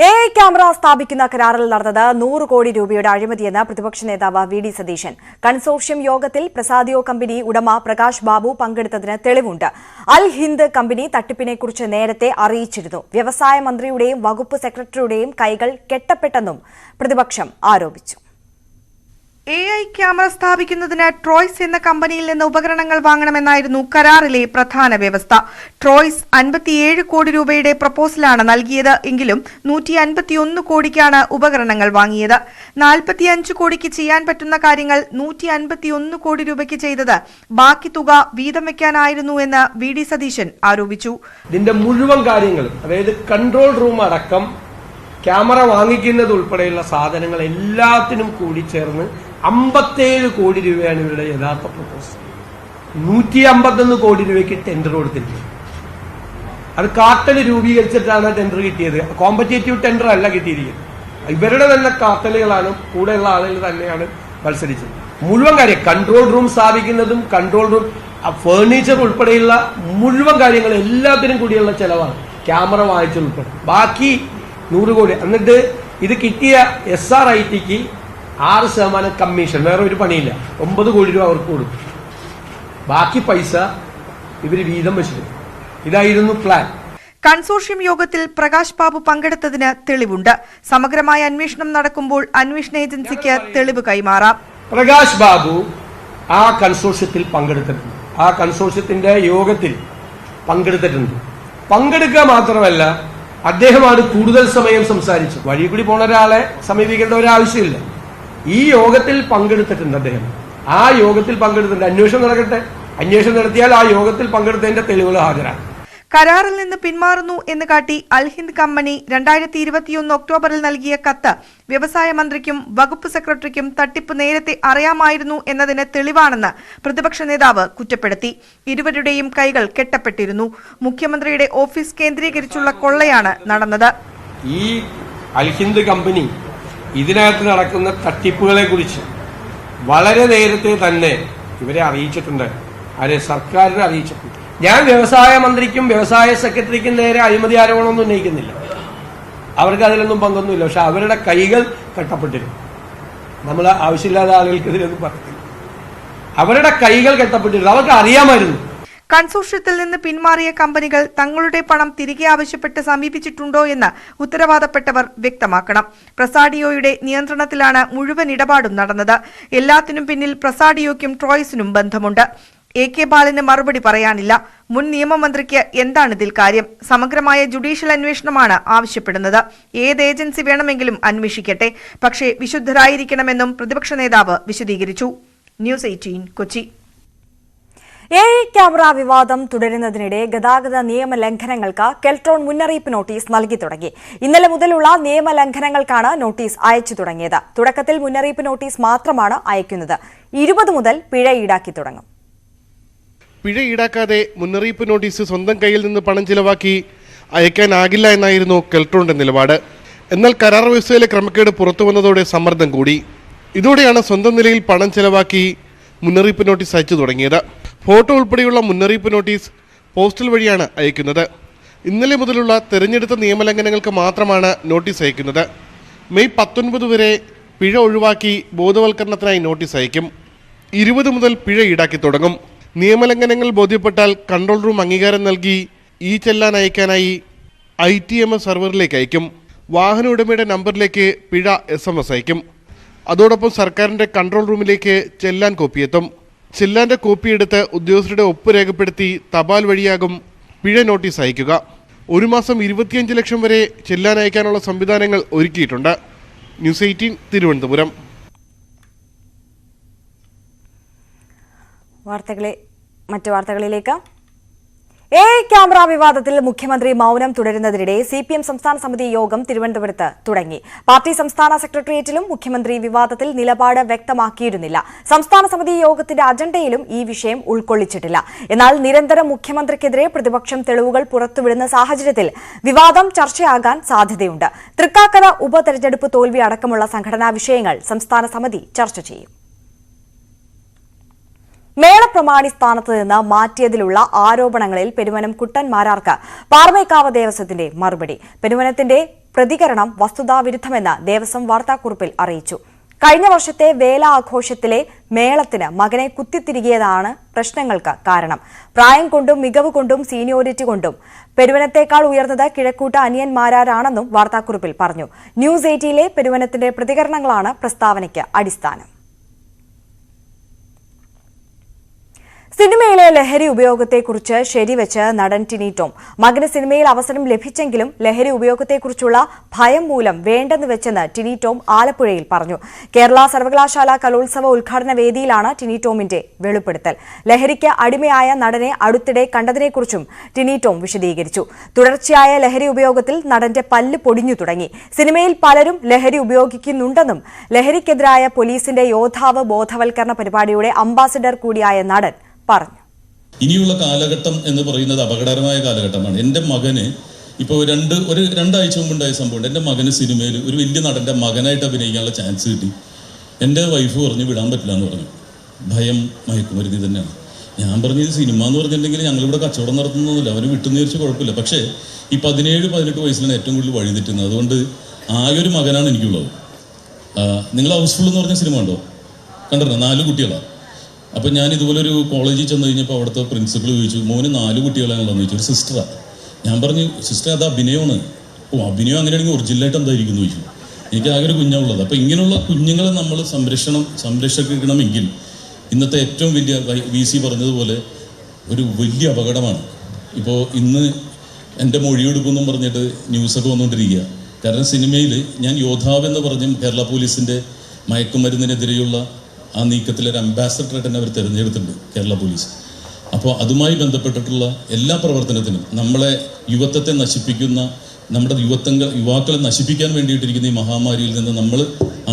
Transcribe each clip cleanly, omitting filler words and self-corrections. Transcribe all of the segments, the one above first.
AI camera സ്ഥാപിക്കുന്ന കരാറിൽ നടന്നത് 100 കോടി രൂപയുടെ അഴിമതിയെന്ന് പ്രതിപക്ഷ നേതാവ് വി ഡി സതീശൻ. കൺസോർഷ്യം യോഗത്തിൽ പ്രസാദിയോ കമ്പനി ഉടമ പ്രകാശ് ബാബു പങ്കെടുത്തതിന് തെളിവുണ്ട്. അൽ ഹിന്ദ് കമ്പനി തട്ടിപ്പിനെക്കുറിച്ച് നേരത്തെ അറിയിച്ചിരുന്നു. വ്യവസായ മന്ത്രിയുടെയും വകുപ്പ് സെക്രട്ടറിയുടെയും കൈകൾ കെട്ടപ്പെട്ടെന്നും പ്രതിപക്ഷം ആരോപിച്ചു. AI ക്യാമറ സ്ഥാപിക്കുന്നതിന് ട്രോയ്സ് എന്ന കമ്പനിയിൽ നിന്ന് ഉപകരണങ്ങൾ വാങ്ങണമെന്നായിരുന്നു കരാറിലെ പ്രധാന വ്യവസ്ഥ. ട്രോയ്സ് 57 കോടി രൂപയുടെ പ്രപ്പോസലാണ് നൽകിയത്. എങ്കിലും 151 കോടിക്കാണ് ഉപകരണങ്ങൾ വാങ്ങിയത്. 45 കോടിക്ക് ചെയ്യാൻ പറ്റുന്ന കാര്യങ്ങൾ 151 കോടി രൂപയ്ക്ക് ചെയ്തത് ബാക്കി തുക വീതം വെക്കാനായിരുന്നു എന്ന് വി ഡി സതീശൻ ആരോപിച്ചു. ഇതിന്റെ മുഴുവൻ കാര്യങ്ങളും, അതായത് കൺട്രോൾ റൂം അടക്കം ക്യാമറ വാങ്ങിക്കുന്നത് ഉൾപ്പെടെയുള്ള സാധനങ്ങൾ എല്ലാത്തിനും കൂടി ചേർന്ന് 57 കോടി രൂപയാണ് ഇവരുടെ യഥാർത്ഥ പ്രപ്പോസൽ. 151 കോടി രൂപയ്ക്ക് ടെൻഡർ കൊടുത്തിരിക്കുന്നത്. അത് കാർട്ടൽ രൂപീകരിച്ചിട്ടാണ് ടെൻഡർ കിട്ടിയത്. കോമ്പറ്റേറ്റീവ് ടെൻഡർ അല്ല കിട്ടിയിരിക്കുന്നത്. ഇവരുടെ തന്നെ കാർട്ടലുകളാണ്, കൂടെയുള്ള ആളുകൾ തന്നെയാണ് മത്സരിച്ചത്. മുഴുവൻ കാര്യം കൺട്രോൾ റൂം സ്ഥാപിക്കുന്നതും കൺട്രോൾ റൂം ഫേർണിച്ചർ ഉൾപ്പെടെയുള്ള മുഴുവൻ കാര്യങ്ങൾ എല്ലാത്തിനും കൂടിയുള്ള ചെലവാണ്. ക്യാമറ വാങ്ങിച്ചുൾപ്പെടെ ബാക്കി 100 കോടി. എന്നിട്ട് ഇത് കിട്ടിയ SRITക്ക് 6% കമ്മീഷൻ, വേറെ ഒരു പണിയില്ല. 9 കോടി രൂപ അവർക്ക് കൊടുക്കും. ബാക്കി പൈസ ഇവര് വീതം വെച്ചിട്ട്. ഇതായിരുന്നു പ്ലാൻ. കൺസോർഷ്യം യോഗത്തിൽ പ്രകാശ് ബാബു പങ്കെടുത്തതിന് തെളിവുണ്ട്. സമഗ്രമായ അന്വേഷണം നടക്കുമ്പോൾ അന്വേഷണ ഏജൻസിക്ക് തെളിവ് കൈമാറാം. പ്രകാശ് ബാബു ആ കൺസോർഷ്യത്തിൽ പങ്കെടുത്തിട്ടുണ്ട്. ആ കൺസോർഷ്യത്തിന്റെ യോഗത്തിൽ പങ്കെടുത്തിട്ടുണ്ട്. പങ്കെടുക്കുക മാത്രമല്ല, അദ്ദേഹമാണ് കൂടുതൽ സമയം സംസാരിച്ചത്. വഴി കൂടി പോണ ഒരാളെ സമീപിക്കേണ്ട ഒരാവശ്യമില്ല. ഈ യോഗത്തിൽ പങ്കെടുത്തിട്ടുണ്ട് അദ്ദേഹം. ആ യോഗത്തിൽ പങ്കെടുത്തിട്ടുണ്ട്. അന്വേഷണം നടക്കട്ടെ. അന്വേഷണം നടത്തിയാൽ ആ യോഗത്തിൽ പങ്കെടുത്തതിന്റെ തെളിവുകൾ ഹാജരാക്കും. കരാറിൽ നിന്ന് പിന്മാറുന്നു എന്ന് കാട്ടി അൽ ഹിന്ദ് കമ്പനി 2021 ഒക്ടോബറിൽ നൽകിയ കത്ത് വ്യവസായ മന്ത്രിക്കും വകുപ്പ് സെക്രട്ടറിക്കും തട്ടിപ്പ് നേരത്തെ അറിയാമായിരുന്നു എന്നതിന് തെളിവാണെന്ന് പ്രതിപക്ഷ നേതാവ് കുറ്റപ്പെടുത്തി. ഇരുവരുടെയും കൈകൾ കെട്ടപ്പെട്ടിരുന്നു. മുഖ്യമന്ത്രിയുടെ ഓഫീസ് കേന്ദ്രീകരിച്ചുള്ള കൊള്ളയാണ് നടന്നത്. ഈ അൽ ഹിന്ദ് കമ്പനി ഇതിനകത്ത് നടക്കുന്ന തട്ടിപ്പുകളെ കുറിച്ച് വളരെ നേരത്തെ തന്നെ ഇവരെ അറിയിച്ചിട്ടുണ്ട്. ആരെ? സർക്കാരിനെ അറിയിച്ചിട്ടുണ്ട്. ഞാൻ വ്യവസായ മന്ത്രിക്കും വ്യവസായ സെക്രട്ടറിക്കും നേരെ അഴിമതി ആരോപണമൊന്നും ഉന്നയിക്കുന്നില്ല. അവർക്ക് അതിലൊന്നും പങ്കൊന്നുമില്ല. പക്ഷെ അവരുടെ കൈകൾ കെട്ടപ്പെട്ടിരുന്നു. നമ്മൾ ആവശ്യമില്ലാത്ത ആളുകൾക്കെതിരൊന്നും പറഞ്ഞില്ല. അവരുടെ കൈകൾ കെട്ടപ്പെട്ടിരുന്നു. അവർക്ക് അറിയാമായിരുന്നു. കൺസോർഷ്യത്തിൽ നിന്ന് പിന്മാറിയ കമ്പനികൾ തങ്ങളുടെ പണം തിരികെ ആവശ്യപ്പെട്ട് സമീപിച്ചിട്ടുണ്ടോ എന്ന് ഉത്തരവാദപ്പെട്ടവർ വ്യക്തമാക്കണം. പ്രസാഡിയോയുടെ നിയന്ത്രണത്തിലാണ് മുഴുവൻ ഇടപാടും നടന്നത്. എല്ലാത്തിനും പിന്നിൽ പ്രസാഡിയോയ്ക്കും ട്രോയ്സിനും ബന്ധമുണ്ട്. AK ബാലന് മറുപടി പറയാനില്ല. മുൻ നിയമമന്ത്രിക്ക് എന്താണ് ഇതിൽ കാര്യം? സമഗ്രമായ ജുഡീഷ്യൽ അന്വേഷണമാണ് ആവശ്യപ്പെടുന്നത്. ഏത് ഏജൻസി വേണമെങ്കിലും അന്വേഷിക്കട്ടെ, പക്ഷേ വിശുദ്ധരായിരിക്കണമെന്നും പ്രതിപക്ഷ നേതാവ് വിശദീകരിച്ചു. ന്യൂസ് 18 കൊച്ചി. AI ക്യാമറ വിവാദം തുടരുന്നതിനിടെ ഗതാഗത നിയമലംഘനങ്ങൾക്ക് കെൽട്രോൺ മുന്നറിയിപ്പ് നോട്ടീസ് നൽകി തുടങ്ങി. ഇന്നലെ മുതലുള്ള നിയമലംഘനങ്ങൾക്കാണ് നോട്ടീസ് അയച്ചു തുടങ്ങിയത്. തുടക്കത്തിൽ മുന്നറിയിപ്പ് നോട്ടീസ് മാത്രമാണ് അയക്കുന്നത്. 20 മുതൽ പിഴ ഈടാക്കി തുടങ്ങും. പിഴ ഈടാക്കാതെ മുന്നറിയിപ്പ് നോട്ടീസ് സ്വന്തം കയ്യിൽ നിന്ന് പണം ചിലവാക്കി അയക്കാനാകില്ല എന്നായിരുന്നു കെൽട്രോണിന്റെ നിലപാട്. എന്നാൽ കരാർ വ്യവസ്ഥയിലെ ക്രമക്കേട് പുറത്തു വന്നതോടെ സമ്മർദ്ദം കൂടി. ഇതോടെയാണ് സ്വന്തം നിലയിൽ പണം ചിലവാക്കി മുന്നറിയിപ്പ് നോട്ടീസ് അയച്ചു തുടങ്ങിയത്. ഫോട്ടോ ഉൾപ്പെടെയുള്ള മുന്നറിയിപ്പ് നോട്ടീസ് പോസ്റ്റൽ വഴിയാണ് അയക്കുന്നത്. ഇന്നലെ മുതലുള്ള തെരഞ്ഞെടുത്ത നിയമലംഘനങ്ങൾക്ക് മാത്രമാണ് നോട്ടീസ് അയക്കുന്നത്. മെയ് 19 വരെ പിഴ ഒഴിവാക്കി ബോധവൽക്കരണത്തിനായി നോട്ടീസ് അയക്കും. 20 മുതൽ പിഴ ഈടാക്കി തുടങ്ങും. നിയമലംഘനങ്ങൾ ബോധ്യപ്പെട്ടാൽ കൺട്രോൾ റൂം അംഗീകാരം നൽകി ചെല്ലാൻ അയക്കാനായി ITMS സെർവറിലേക്ക് അയക്കും. വാഹന ഉടമയുടെ നമ്പറിലേക്ക് പിഴ SMS അയക്കും. അതോടൊപ്പം സർക്കാരിൻ്റെ കൺട്രോൾ റൂമിലേക്ക് ചെല്ലാൻ കോപ്പിയെത്തും. ചെല്ലാൻ്റെ കോപ്പിയെടുത്ത് ഉദ്യോഗസ്ഥരുടെ ഒപ്പ് രേഖപ്പെടുത്തി തപാൽ വഴിയാകും പിഴ നോട്ടീസ് അയക്കുക. ഒരു മാസം 25 ലക്ഷം വരെ ചെല്ലാൻ അയക്കാനുള്ള സംവിധാനങ്ങൾ ഒരുക്കിയിട്ടുണ്ട്. ന്യൂസ് 18 തിരുവനന്തപുരം. മറ്റു വാർത്തകളിലേക്ക്. AI ക്യാമറ വിവാദത്തിൽ മുഖ്യമന്ത്രി മൗനം തുടരുന്നതിനിടെ CPM സംസ്ഥാന സമിതി യോഗം തിരുവനന്തപുരത്ത് തുടങ്ങി. പാർട്ടി സംസ്ഥാന സെക്രട്ടേറിയറ്റിലും മുഖ്യമന്ത്രി വിവാദത്തിൽ നിലപാട് വ്യക്തമാക്കിയിരുന്നില്ല. സംസ്ഥാന സമിതി യോഗത്തിന്റെ അജണ്ടയിലും ഈ വിഷയം ഉൾക്കൊള്ളിച്ചിട്ടില്ല. എന്നാൽ നിരന്തരം മുഖ്യമന്ത്രിക്കെതിരെ പ്രതിപക്ഷം തെളിവുകൾ പുറത്തുവിടുന്ന സാഹചര്യത്തിൽ വിവാദം ചർച്ചയാകാൻ സാധ്യതയുണ്ട്. തൃക്കാക്കര ഉപതെരഞ്ഞെടുപ്പ് തോൽവി അടക്കമുള്ള സംഘടനാ വിഷയങ്ങൾ സംസ്ഥാന സമിതി ചർച്ച ചെയ്യും. മേളപ്രമാണി സ്ഥാനത്ത് നിന്ന് മാറ്റിയതിലുള്ള ആരോപണങ്ങളിൽ പെരുവനം കുട്ടൻ മാരാർക്ക് പാറമേക്കാവ് ദേവസ്വത്തിന്റെ മറുപടി. പെരുവനത്തിന്റെ പ്രതികരണം വസ്തുതാവിരുദ്ധമെന്ന് ദേവസ്വം വാർത്താക്കുറിപ്പിൽ അറിയിച്ചു. കഴിഞ്ഞ വർഷത്തെ വേല ആഘോഷത്തിലെ മേളത്തിന് മകനെ കുത്തിത്തിരികിയതാണ് പ്രശ്നങ്ങൾക്ക് കാരണം. പ്രായം കൊണ്ടും മികവ് കൊണ്ടും സീനിയോറിറ്റി കൊണ്ടും പെരുവനത്തേക്കാൾ ഉയർന്നത് കിഴക്കൂട്ട അനിയൻ മാരാരാണെന്നും വാർത്താക്കുറിപ്പിൽ പറഞ്ഞു. ന്യൂസ് 18 പെരുവനത്തിന്റെ പ്രതികരണങ്ങളാണ് പ്രസ്താവനയ്ക്ക് അടിസ്ഥാനം. സിനിമയിലെ ലഹരി ഉപയോഗത്തെക്കുറിച്ച് ശരിവെച്ച് നടൻ ടിനി ടോം. മകന് സിനിമയിൽ അവസരം ലഭിച്ചെങ്കിലും ലഹരി ഉപയോഗത്തെക്കുറിച്ചുള്ള ഭയം മൂലം വേണ്ടെന്ന് വെച്ചെന്ന് ടിനി ടോം ആലപ്പുഴയിൽ പറഞ്ഞു. കേരള സർവകലാശാല കലോത്സവ ഉദ്ഘാടന വേദിയിലാണ് ടിനി ടോമിന്റെ വെളിപ്പെടുത്തൽ. ലഹരിക്ക് അടിമയായ നടനെ അടുത്തിടെ കണ്ടതിനെക്കുറിച്ചും ടിനി ടോം വിശദീകരിച്ചു. തുടർച്ചയായ ലഹരി ഉപയോഗത്തിൽ നടന്റെ പല്ല് പൊടിഞ്ഞു തുടങ്ങി. സിനിമയിൽ പലരും ലഹരി ഉപയോഗിക്കുന്നുണ്ടെന്നും ലഹരിക്കെതിരായ പോലീസിന്റെ യോദ്ധാവ് ബോധവൽക്കരണ പരിപാടിയുടെ അംബാസിഡർ കൂടിയായ നടൻ പറഞ്ഞു. ഇനിയുള്ള കാലഘട്ടം എന്ന് പറയുന്നത് അപകടകരമായ കാലഘട്ടമാണ്. എൻ്റെ മകന് ഇപ്പോൾ രണ്ടാഴ്ച മുമ്പുണ്ടായ സംഭവം. എൻ്റെ മകന് സിനിമയിൽ ഒരു വലിയ നടൻ്റെ മകനായിട്ട് അഭിനയിക്കാനുള്ള ചാൻസ് കിട്ടി. എൻ്റെ വൈഫ് പറഞ്ഞു വിടാൻ പറ്റില്ല എന്ന് പറഞ്ഞു. ഭയം മയക്കുമരുന്ന് തന്നെയാണ്. ഞാൻ പറഞ്ഞു ഇത് സിനിമ എന്ന് പറഞ്ഞിട്ടുണ്ടെങ്കിൽ ഞങ്ങളിവിടെ കച്ചവടം നടത്തുന്നൊന്നുമില്ല, അവന് വിട്ടുന്ന് വിചാരിച്ച് കുഴപ്പമില്ല. പക്ഷേ ഈ 17-18 വയസ്സിലാണ് ഏറ്റവും കൂടുതൽ വഴി തെറ്റുന്നത്. അതുകൊണ്ട് ആയൊരു മകനാണ് എനിക്കുള്ളത്. നിങ്ങൾ ഹൗസ്ഫുൾ എന്ന് പറഞ്ഞ സിനിമ ഉണ്ടോ? കണ്ടിട്ടുണ്ടോ? 4 കുട്ടികളാണ്. അപ്പം ഞാൻ ഇതുപോലൊരു കോളേജിൽ ചെന്ന് കഴിഞ്ഞപ്പോൾ അവിടുത്തെ പ്രിൻസിപ്പൾ ചോദിച്ചു, മോന് 4 കുട്ടികളാണുള്ളതെന്ന് ചോദിച്ചു. ഒരു സിസ്റ്ററാണ്. ഞാൻ പറഞ്ഞു സിസ്റ്റർ അത് അഭിനയമാണ്. അഭിനയം അങ്ങനെയാണെങ്കിൽ ഒറിജിനലായിട്ട് എന്തായിരിക്കും എന്ന് ചോദിച്ചു. എനിക്ക് ആകെ ഒരു കുഞ്ഞാണുള്ളത്. അപ്പോൾ ഇങ്ങനെയുള്ള കുഞ്ഞുങ്ങളെ നമ്മൾ സംരക്ഷിക്കണമെങ്കിൽ ഇന്നത്തെ ഏറ്റവും വലിയ VC പറഞ്ഞതുപോലെ ഒരു വലിയ അപകടമാണ്. ഇപ്പോൾ ഇന്ന് എൻ്റെ മൊഴിയെടുക്കുമെന്നും പറഞ്ഞിട്ട് ന്യൂസൊക്കെ വന്നുകൊണ്ടിരിക്കുക. കാരണം സിനിമയിൽ ഞാൻ യോദ്ധാവ് എന്ന് പറഞ്ഞ് കേരള പോലീസിൻ്റെ മയക്കുമരുന്നിനെതിരെയുള്ള ആ നീക്കത്തിലൊരു അംബാസഡറായിട്ട് തന്നെ അവർ തിരഞ്ഞെടുത്തിട്ടുണ്ട് കേരള പോലീസ്. അപ്പോൾ അതുമായി എല്ലാ പ്രവർത്തനത്തിനും നമ്മളെ യുവത്വത്തെ നശിപ്പിക്കുന്ന നമ്മുടെ യുവാക്കളെ നശിപ്പിക്കാൻ വേണ്ടിയിട്ടിരിക്കുന്ന ഈ മഹാമാരിയിൽ നിന്ന് നമ്മൾ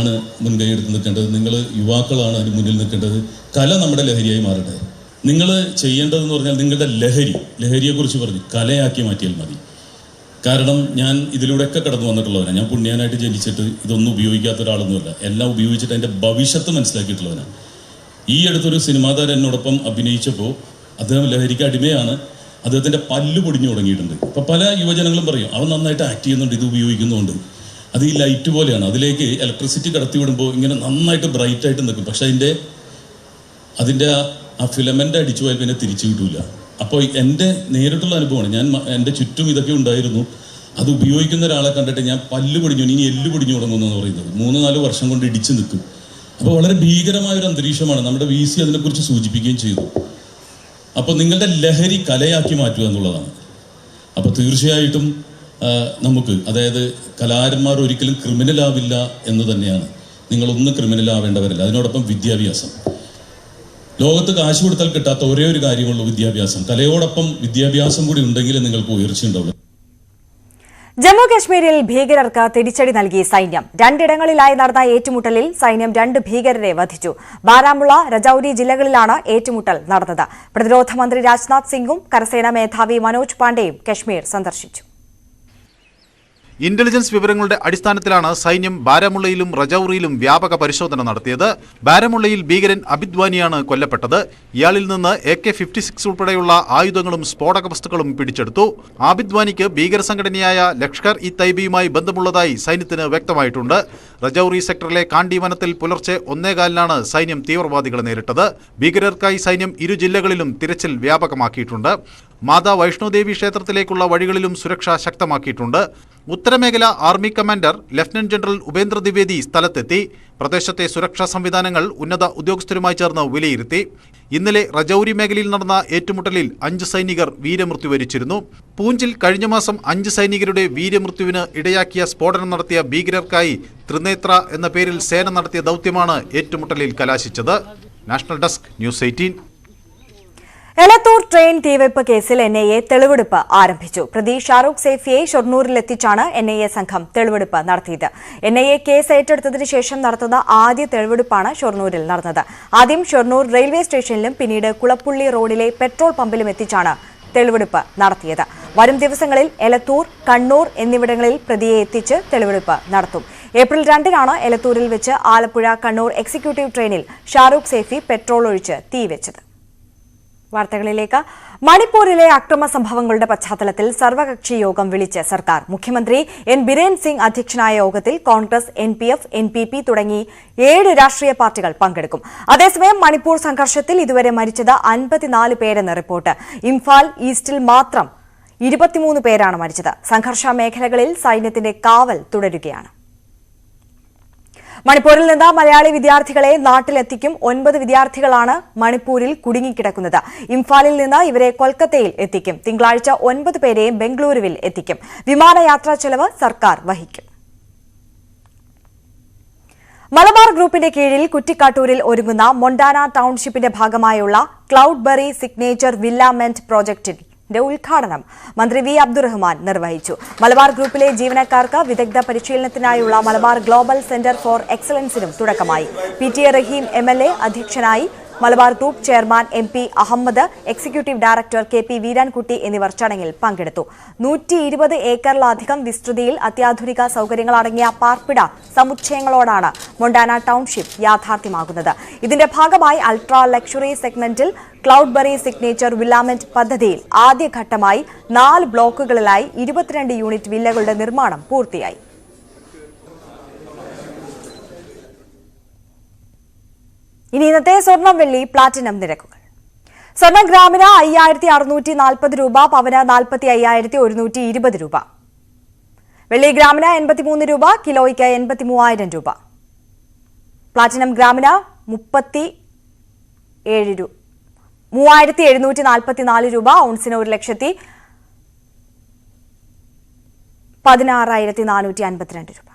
ആണ് മുൻകൈ എടുത്ത് നിൽക്കേണ്ടത്. നിങ്ങൾ യുവാക്കളാണ് അതിന് മുന്നിൽ നിൽക്കേണ്ടത്. കല നമ്മുടെ ലഹരിയായി മാറട്ടെ. നിങ്ങൾ ചെയ്യേണ്ടതെന്ന് പറഞ്ഞാൽ നിങ്ങളുടെ ലഹരിയെക്കുറിച്ച് പറഞ്ഞ് കലയാക്കി മാറ്റിയാൽ മതി. കാരണം ഞാൻ ഇതിലൂടെയൊക്കെ കടന്നു വന്നിട്ടുള്ളവനാണ്. ഞാൻ പുണ്യാനായിട്ട് ജനിച്ചിട്ട് ഇതൊന്നും ഉപയോഗിക്കാത്ത ഒരാളൊന്നുമല്ല. എല്ലാം ഉപയോഗിച്ചിട്ട് അതിൻ്റെ ഭവിഷ്യത്ത് മനസ്സിലാക്കിയിട്ടുള്ളവനാണ്. ഈ അടുത്തൊരു സിനിമാ താരം എന്നോടൊപ്പം അഭിനയിച്ചപ്പോൾ അദ്ദേഹം ലഹരിക്ക് അടിമയാണ്. അദ്ദേഹത്തിൻ്റെ പല്ല് പൊടിഞ്ഞു തുടങ്ങിയിട്ടുണ്ട്. അപ്പോൾ പല യുവജനങ്ങളും പറയും അവൻ നന്നായിട്ട് ആക്ട് ചെയ്യുന്നുണ്ട്, ഇത് ഉപയോഗിക്കുന്നുണ്ട്. അത് ഈ ലൈറ്റ് പോലെയാണ്. അതിലേക്ക് ഇലക്ട്രിസിറ്റി കടത്തി വിടുമ്പോൾ ഇങ്ങനെ നന്നായിട്ട് ബ്രൈറ്റായിട്ട് നിൽക്കും. പക്ഷെ അതിൻ്റെ ആ ഫിലമെൻ്റ് അടിച്ചു പോയാൽ പിന്നെ തിരിച്ചു കിട്ടൂല. അപ്പോൾ എൻ്റെ നേരിട്ടുള്ള അനുഭവമാണ്. എൻ്റെ ചുറ്റും ഇതൊക്കെ ഉണ്ടായിരുന്നു. അത് ഉപയോഗിക്കുന്ന ഒരാളെ കണ്ടിട്ട് ഞാൻ പല്ല് പൊടിഞ്ഞു, ഇനി എല്ല് പൊടിഞ്ഞു തുടങ്ങുമെന്ന് പറയുന്നത് 3-4 വർഷം കൊണ്ട് ഇടിച്ചു നിൽക്കും. അപ്പോൾ വളരെ ഭീകരമായൊരു അന്തരീക്ഷമാണ്. നമ്മുടെ VC അതിനെക്കുറിച്ച് സൂചിപ്പിക്കുകയും ചെയ്തു. അപ്പോൾ നിങ്ങളുടെ ലഹരി കലയാക്കി മാറ്റുക എന്നുള്ളതാണ്. അപ്പോൾ തീർച്ചയായിട്ടും നമുക്ക്, അതായത് കലാകാരന്മാർ ഒരിക്കലും ക്രിമിനൽ ആവില്ല എന്ന് തന്നെയാണ്. നിങ്ങളൊന്നും ക്രിമിനൽ ആവേണ്ടവരല്ല. അതിനോടൊപ്പം വിദ്യാഭ്യാസം. ലോകത്ത് കാശ് കൊടുത്താൽ കിട്ടാത്ത ഒരേ ഒരു കാര്യമുള്ളൂ വിദ്യാഭ്യാസം. കലയോടൊപ്പം വിദ്യാഭ്യാസം കൂടി ഉണ്ടെങ്കിൽ നിങ്ങൾക്ക് ഉയർച്ചയുണ്ടാവും. ജമ്മു കശ്മീരിൽ ഭീകരർക്ക് തിരിച്ചടി നൽകി സൈന്യം. 2 ഇടങ്ങളിലായി നടന്ന ഏറ്റുമുട്ടലിൽ സൈന്യം 2 ഭീകരരെ വധിച്ചു. ബാരാമുള്ള, രജൌരി ജില്ലകളിലാണ് ഏറ്റുമുട്ടൽ നടന്നത്. പ്രതിരോധ മന്ത്രി രാജ്നാഥ് സിംഗും കരസേനാ മേധാവി മനോജ് പാണ്ഡെയും കശ്മീർ സന്ദർശിച്ചു. ഇന്റലിജൻസ് വിവരങ്ങളുടെ അടിസ്ഥാനത്തിലാണ് സൈന്യം ബാരാമുള്ളയിലും രജൌറിയിലും വ്യാപക പരിശോധന നടത്തിയത്. ബാരാമുള്ളയിൽ ഭീകരൻ അബിദ്വാനിയാണ് കൊല്ലപ്പെട്ടത്. ഇയാളിൽ നിന്ന് AK-56 ഉൾപ്പെടെയുള്ള ആയുധങ്ങളും സ്ഫോടക വസ്തുക്കളും പിടിച്ചെടുത്തു. ആബിദ്വാനിക്ക് ഭീകര സംഘടനയായ ലഷ്കർ-ഇ-തൈബയുമായി ബന്ധമുള്ളതായി സൈന്യത്തിന് വ്യക്തമായിട്ടുണ്ട്. രജൌറി സെക്ടറിലെ കാണ്ടി വനത്തിൽ പുലർച്ചെ 1:15 സൈന്യം തീവ്രവാദികളെ നേരിട്ടത്. ഭീകരർക്കായി സൈന്യം 2 ജില്ലകളിലും തിരച്ചിൽ വ്യാപകമാക്കിയിട്ടുണ്ട്. മാതാ വൈഷ്ണോദേവി ക്ഷേത്രത്തിലേക്കുള്ള വഴികളിലും സുരക്ഷ ശക്തമാക്കിയിട്ടുണ്ട്. ഉത്തരമേഖല army commander lieutenant general Upendra Dwivedi സ്ഥലത്തെത്തി. പ്രദേശത്തെ സുരക്ഷാ സംവിധാനങ്ങൾ ഉന്നത ഉദ്യോഗസ്ഥരുമായി ചേർന്ന് വിലയിരുത്തി. ഇന്നലെ രജൌരി മേഖലയിൽ നടന്ന ഏറ്റുമുട്ടലിൽ 5 സൈനികർ വീരമൃത്യു വരിച്ചിരുന്നു. പൂഞ്ചിൽ കഴിഞ്ഞ മാസം 5 സൈനികരുടെ വീരമൃത്യുവിന് ഇടയാക്കിയ സ്ഫോടനം നടത്തിയ ഭീകരർക്കായി ത്രിനേത്ര എന്ന പേരിൽ സേന നടത്തിയ ദൗത്യമാണ് ഏറ്റുമുട്ടലിൽ കലാശിച്ചത്. National desk, news 18. Elathur train തീവെപ്പ് കേസിൽ NIA തെളിവെടുപ്പ് ആരംഭിച്ചു. പ്രതി ഷാറൂഖ് സേഫിയെ ഷൊർണൂരിലെത്തിച്ചാണ് NIA സംഘം തെളിവെടുപ്പ് നടത്തിയത്. NIA കേസ് ഏറ്റെടുത്തതിനു ശേഷം നടത്തുന്ന ആദ്യ തെളിവെടുപ്പാണ് ഷൊർണൂരിൽ നടന്നത്. ആദ്യം ഷൊർണൂർ റെയിൽവേ സ്റ്റേഷനിലും പിന്നീട് കുളപ്പുള്ളി റോഡിലെ പെട്രോൾ പമ്പിലും എത്തിച്ചാണ് തെളിവെടുപ്പ് നടത്തിയത്. വരും ദിവസങ്ങളിൽ എലത്തൂർ, കണ്ണൂർ എന്നിവിടങ്ങളിൽ പ്രതിയെ എത്തിച്ച് തെളിവെടുപ്പ് നടത്തും. ഏപ്രിൽ 2-നാണ് എലത്തൂരിൽ വെച്ച് ആലപ്പുഴ കണ്ണൂർ എക്സിക്യൂട്ടീവ് ട്രെയിനിൽ ഷാറൂഖ് സേഫി പെട്രോൾ ഒഴിച്ച് തീവെച്ചത്. വാർത്തകളിലേക്ക്. മണിപ്പൂരിലെ അക്രമ സംഭവങ്ങളുടെ പശ്ചാത്തലത്തിൽ സർവകക്ഷി യോഗം വിളിച്ച് സർക്കാർ. മുഖ്യമന്ത്രി എൻ ബിരേൻ സിംഗ് അധ്യക്ഷനായ യോഗത്തിൽ കോൺഗ്രസ്, NPF, NPP തുടങ്ങി 7 രാഷ്ട്രീയ പാർട്ടികൾ പങ്കെടുക്കും. അതേസമയം മണിപ്പൂർ സംഘർഷത്തിൽ ഇതുവരെ മരിച്ചത് 54 പേരെന്ന് റിപ്പോർട്ട്. ഇംഫാൽ ഈസ്റ്റിൽ മാത്രം 23 പേരാണ് മരിച്ചത്. സംഘർഷ മേഖലകളിൽ സൈന്യത്തിന്റെ കാവൽ തുടരുകയാണ്. മണിപ്പൂരിൽ നിന്ന് മലയാളി വിദ്യാർത്ഥികളെ നാട്ടിലെത്തിക്കും. 9 വിദ്യാർത്ഥികളാണ് മണിപ്പൂരിൽ കുടുങ്ങിക്കിടക്കുന്നത്. ഇംഫാലിൽ നിന്ന് ഇവരെ കൊൽക്കത്തയിൽ എത്തിക്കും. തിങ്കളാഴ്ച 9 പേരെയും ബംഗളൂരുവിൽ എത്തിക്കും. വിമാനയാത്രാ ചെലവ് സർക്കാർ വഹിക്കും. മലബാർ ഗ്രൂപ്പിന്റെ കീഴിൽ കുറ്റിക്കാട്ടൂരിൽ ഒരുങ്ങുന്ന മൊണ്ടാന ടൌൺഷിപ്പിന്റെ ഭാഗമായുള്ള ക്ലൌഡ് ബറി സിഗ്നേച്ചർ വില്ലാമെന്റ് പ്രോജക്ടിന്റെ ഉദ്ഘാടനം മന്ത്രി വി അബ്ദുറഹ്മാൻ നിർവഹിച്ചു. മലബാർ ഗ്രൂപ്പിലെ ജീവനക്കാർക്ക് വിദഗ്ധ പരിശീലനത്തിനായുള്ള മലബാർ ഗ്ലോബൽ സെന്റർ ഫോർ എക്സലൻസിനും തുടക്കമായി. PTA റഹീം MLA അധ്യക്ഷനായി. Malabar group chairman MP Ahmed, executive director KP Veerankutty എന്നിവർ ചടങ്ങിൽ പങ്കെടുത്തു. 120 ഏക്കറിലധികം വിസ്തൃതിയിൽ അത്യാധുനിക സൌകര്യങ്ങൾ അടങ്ങിയ പാർപ്പിട സമുച്ചയങ്ങളോടാണ് മൊണ്ടാന ടൌൺഷിപ്പ് യാഥാർത്ഥ്യമാകുന്നത്. ഇതിന്റെ ഭാഗമായി അൾട്രാ ലക്ഷറി സെഗ്മെന്റിൽ ക്ലൌഡ് ബറി സിഗ്നേച്ചർ വില്ലാമെന്റ് പദ്ധതിയിൽ ആദ്യഘട്ടമായി 4 ബ്ലോക്കുകളിലായി 22 യൂണിറ്റ് വില്ലകളുടെ നിർമ്മാണം പൂർത്തിയായി. ഇനി ഇന്നത്തെ സ്വർണം, വെള്ളി, പ്ലാറ്റിനം നിരക്കുകൾ. സ്വർണം ഗ്രാമിന് 5640 രൂപ, പവന് 45,120 രൂപ. വെള്ളി ഗ്രാമിന് 83 രൂപ, കിലോയ്ക്ക് 83,000 രൂപ. പ്ലാറ്റിനം ഗ്രാമിന് 3744 രൂപ, ഔൺസിന് 1,16,452 രൂപ.